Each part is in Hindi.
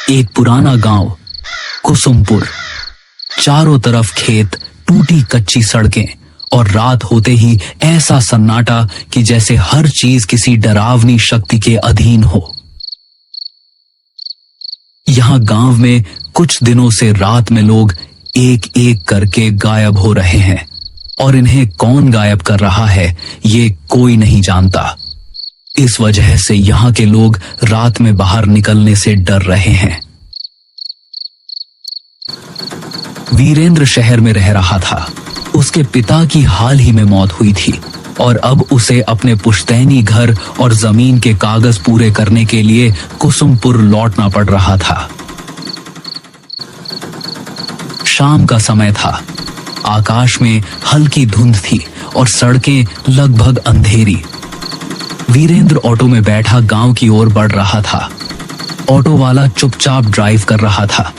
एक पुराना गांव कुसुमपुर, चारों तरफ खेत, टूटी कच्ची सड़कें और रात होते ही ऐसा सन्नाटा कि जैसे हर चीज किसी डरावनी शक्ति के अधीन हो। यहां गांव में कुछ दिनों से रात में लोग एक एक करके गायब हो रहे हैं और इन्हें कौन गायब कर रहा है ये कोई नहीं जानता। इस वजह से यहां के लोग रात में बाहर निकलने से डर रहे हैं। वीरेंद्र शहर में रह रहा था। उसके पिता की हाल ही में मौत हुई थी और अब उसे अपने पुश्तैनी घर और जमीन के कागज पूरे करने के लिए कुसुमपुर लौटना पड़ रहा था। शाम का समय था। आकाश में हल्की धुंध थी और सड़कें लगभग अंधेरी। वीरेंद्र ऑटो में बैठा गांव की ओर बढ़ रहा था। ऑटो वाला चुपचाप ड्राइव कर रहा था।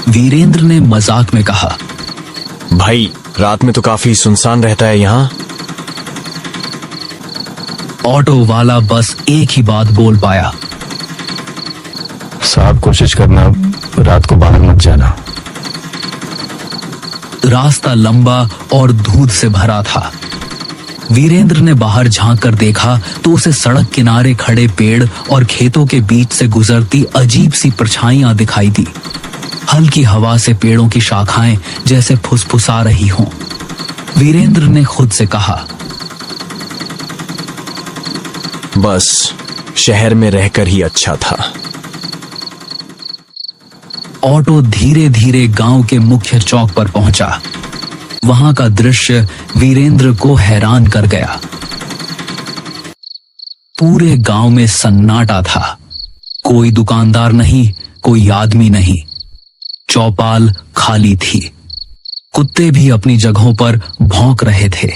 वीरेंद्र ने मजाक में कहा, भाई रात में तो काफी सुनसान रहता है यहाँ। ऑटो वाला बस एक ही बात बोल पाया, साहब कोशिश करना रात को बाहर मत जाना। रास्ता लंबा और धूल से भरा था। वीरेंद्र ने बाहर झांक कर देखा तो उसे सड़क किनारे खड़े पेड़ और खेतों के बीच से गुजरती अजीब सी परछाइयां दिखाई दी। हल्की हवा से पेड़ों की शाखाएं जैसे फुसफुसा रही हों। वीरेंद्र ने खुद से कहा, बस शहर में रहकर ही अच्छा था। ऑटो धीरे धीरे गांव के मुख्य चौक पर पहुंचा। वहां का दृश्य वीरेंद्र को हैरान कर गया। पूरे गांव में सन्नाटा था। कोई दुकानदार नहीं, कोई आदमी नहीं। चौपाल खाली थी। कुत्ते भी अपनी जगहों पर भौंक रहे थे।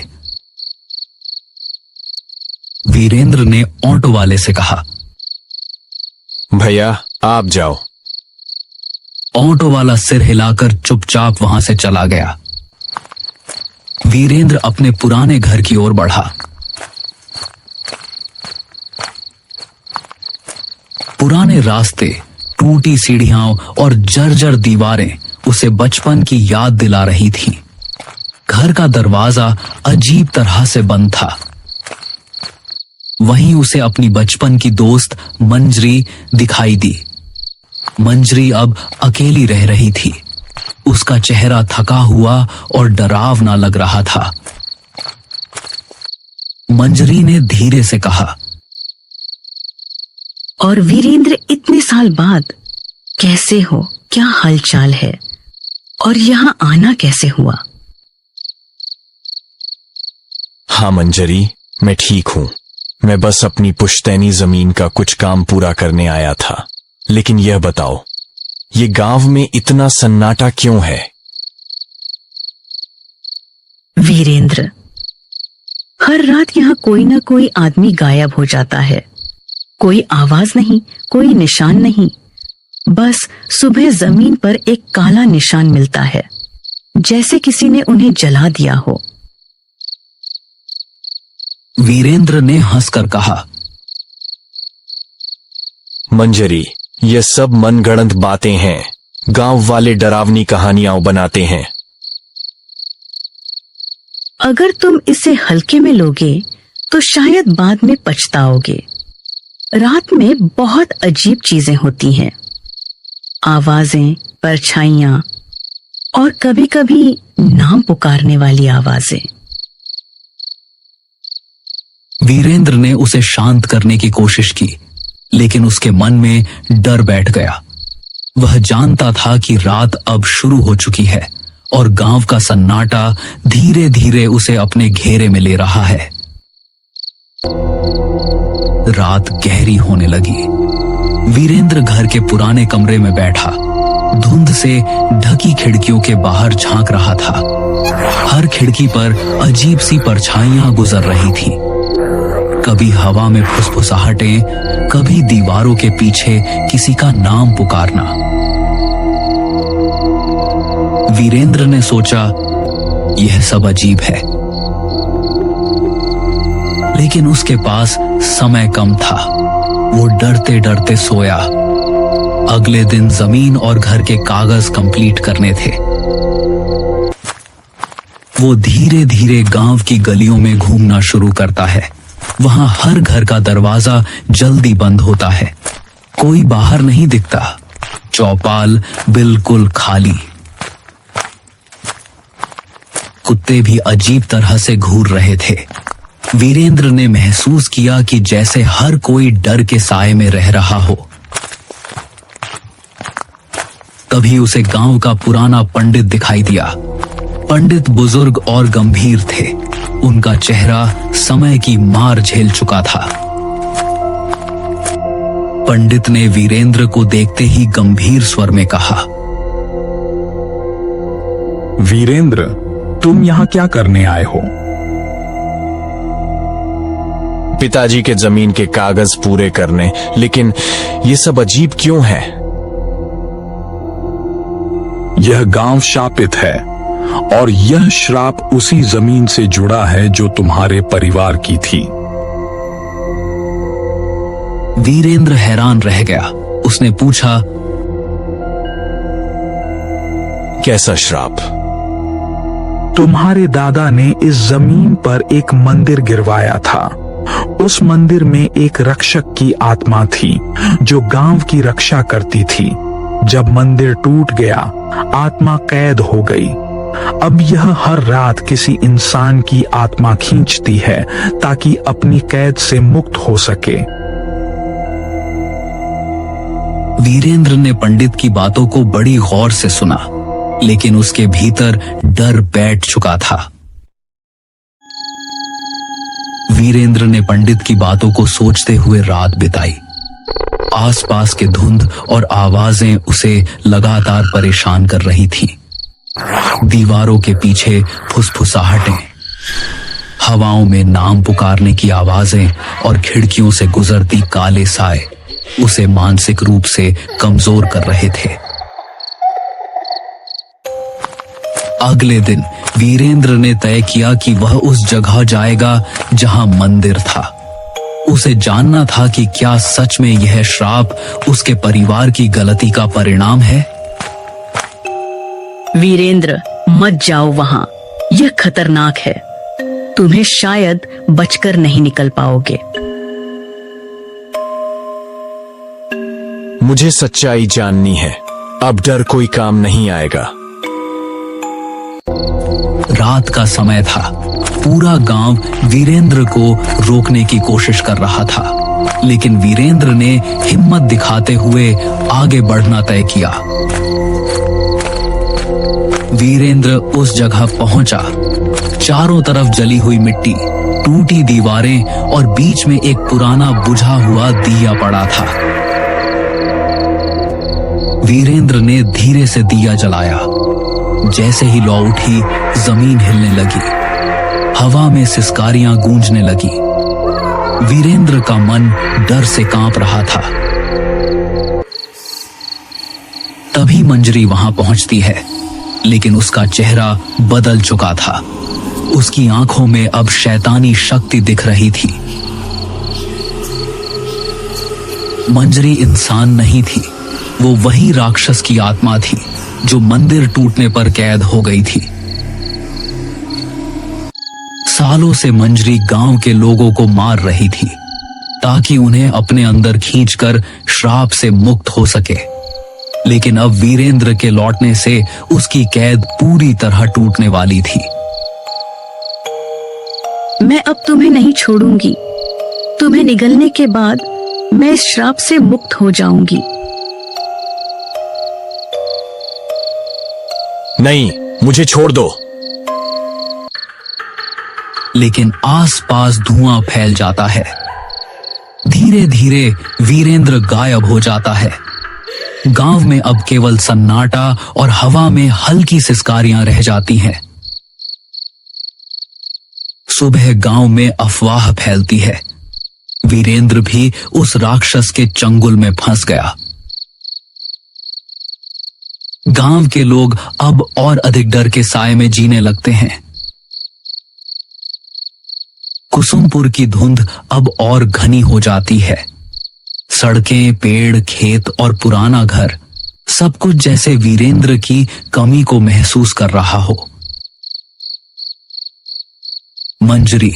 वीरेंद्र ने ऑटो वाले से कहा, भैया आप जाओ। ऑटो वाला सिर हिलाकर चुपचाप वहां से चला गया। वीरेंद्र अपने पुराने घर की ओर बढ़ा। पुराने रास्ते, टूटी सीढ़ियां और जर्जर दीवारें उसे बचपन की याद दिला रही थीं। घर का दरवाजा अजीब तरह से बंद था। वहीं उसे अपनी बचपन की दोस्त मंजरी दिखाई दी। मंजरी अब अकेली रह रही थी। उसका चेहरा थका हुआ और डरावना लग रहा था। मंजरी ने धीरे से कहा, और वीरेंद्र इतने साल बाद कैसे हो? क्या हालचाल है? और यहाँ आना कैसे हुआ? हाँ मंजरी, मैं ठीक हूं। मैं बस अपनी पुश्तैनी जमीन का कुछ काम पूरा करने आया था। लेकिन यह बताओ, ये गांव में इतना सन्नाटा क्यों है? वीरेंद्र, हर रात यहाँ कोई ना कोई आदमी गायब हो जाता है। कोई आवाज नहीं, कोई निशान नहीं। बस सुबह जमीन पर एक काला निशान मिलता है, जैसे किसी ने उन्हें जला दिया हो। वीरेंद्र ने हंसकर कहा, मंजरी, ये सब मनगढ़ंत बातें हैं। गांव वाले डरावनी कहानियां बनाते हैं। अगर तुम इसे हल्के में लोगे तो शायद बाद में पछताओगे। रात में बहुत अजीब चीजें होती हैं। आवाजें, परछाइयां और कभी-कभी नाम पुकारने वाली आवाजें। वीरेंद्र ने उसे शांत करने की कोशिश की, लेकिन उसके मन में डर बैठ गया। वह जानता था कि रात अब शुरू हो चुकी है और गांव का सन्नाटा धीरे धीरे उसे अपने घेरे में ले रहा है। रात गहरी होने लगी। वीरेंद्र घर के पुराने कमरे में बैठा धुंध से ढकी खिड़कियों के बाहर झांक रहा था। हर खिड़की पर अजीब सी परछाइयां गुजर रही थीं। कभी हवा में फुसफुसाहटें, कभी दीवारों के पीछे किसी का नाम पुकारना। वीरेंद्र ने सोचा, यह सब अजीब है। लेकिन उसके पास समय कम था। वो डरते डरते सोया। अगले दिन जमीन और घर के कागज कंप्लीट करने थे। वो धीरे धीरे गांव की गलियों में घूमना शुरू करता है। वहां हर घर का दरवाजा जल्दी बंद होता है। कोई बाहर नहीं दिखता। चौपाल बिल्कुल खाली। कुत्ते भी अजीब तरह से घूर रहे थे। वीरेंद्र ने महसूस किया कि जैसे हर कोई डर के साए में रह रहा हो। तभी उसे गांव का पुराना पंडित दिखाई दिया। पंडित बुजुर्ग और गंभीर थे। उनका चेहरा समय की मार झेल चुका था। पंडित ने वीरेंद्र को देखते ही गंभीर स्वर में कहा, वीरेंद्र, तुम यहां क्या करने आए हो? पिताजी के जमीन के कागज पूरे करने, लेकिन ये सब अजीब क्यों है? यह गांव शापित है और यह श्राप उसी जमीन से जुड़ा है जो तुम्हारे परिवार की थी। वीरेंद्र हैरान रह गया। उसने पूछा, कैसा श्राप? तुम्हारे दादा ने इस जमीन पर एक मंदिर गिरवाया था। उस मंदिर में एक रक्षक की आत्मा थी जो गांव की रक्षा करती थी। जब मंदिर टूट गया, आत्मा कैद हो गई। अब यह हर रात किसी इंसान की आत्मा खींचती है ताकि अपनी कैद से मुक्त हो सके। वीरेंद्र ने पंडित की बातों को बड़ी गौर से सुना, लेकिन उसके भीतर डर बैठ चुका था। वीरेंद्र ने पंडित की बातों को सोचते हुए रात बिताई। आसपास के धुंध और आवाजें उसे लगातार परेशान कर रही थीं। दीवारों के पीछे फुसफुसाहटें, हवाओं में नाम पुकारने की आवाजें और खिड़कियों से गुजरती काले साए उसे मानसिक रूप से कमजोर कर रहे थे। अगले दिन वीरेंद्र ने तय किया कि वह उस जगह जाएगा जहां मंदिर था। उसे जानना था कि क्या सच में यह श्राप उसके परिवार की गलती का परिणाम है। वीरेंद्र, मत जाओ वहां। यह खतरनाक है। तुम्हें शायद बचकर नहीं निकल पाओगे। मुझे सच्चाई जाननी है। अब डर कोई काम नहीं आएगा। रात का समय था। पूरा गांव वीरेंद्र को रोकने की कोशिश कर रहा था, लेकिन वीरेंद्र ने हिम्मत दिखाते हुए आगे बढ़ना तय किया। वीरेंद्र उस जगह पहुंचा। चारों तरफ जली हुई मिट्टी, टूटी दीवारें और बीच में एक पुराना बुझा हुआ दिया पड़ा था। वीरेंद्र ने धीरे से दिया जलाया। जैसे ही लौ उठी, जमीन हिलने लगी। हवा में सिसकारियां गूंजने लगी। वीरेंद्र का मन डर से कांप रहा था। तभी मंजरी वहां पहुंचती है, लेकिन उसका चेहरा बदल चुका था। उसकी आंखों में अब शैतानी शक्ति दिख रही थी। मंजरी इंसान नहीं थी। वो वही राक्षस की आत्मा थी जो मंदिर टूटने पर कैद हो गई थी। सालों से मंजरी गांव के लोगों को मार रही थी ताकि उन्हें अपने अंदर खींचकर श्राप से मुक्त हो सके। लेकिन अब वीरेंद्र के लौटने से उसकी कैद पूरी तरह टूटने वाली थी। मैं अब तुम्हें नहीं छोड़ूंगी। तुम्हें निगलने के बाद मैं इस श्राप से मुक्त हो जाऊंगी। नहीं, मुझे छोड़ दो। लेकिन आसपास धुआं फैल जाता है। धीरे धीरे वीरेंद्र गायब हो जाता है। गांव में अब केवल सन्नाटा और हवा में हल्की सिसकारियां रह जाती हैं। सुबह गांव में अफवाह फैलती है। वीरेंद्र भी उस राक्षस के चंगुल में फंस गया। गांव के लोग अब और अधिक डर के साए में जीने लगते हैं। कुसुमपुर की धुंध अब और घनी हो जाती है। सड़कें, पेड़, खेत और पुराना घर सब कुछ जैसे वीरेंद्र की कमी को महसूस कर रहा हो। मंजरी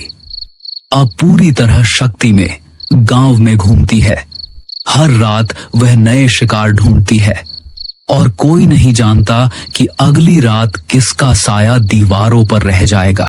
अब पूरी तरह शक्ति में गांव में घूमती है। हर रात वह नए शिकार ढूंढती है और कोई नहीं जानता कि अगली रात किसका साया दीवारों पर रह जाएगा।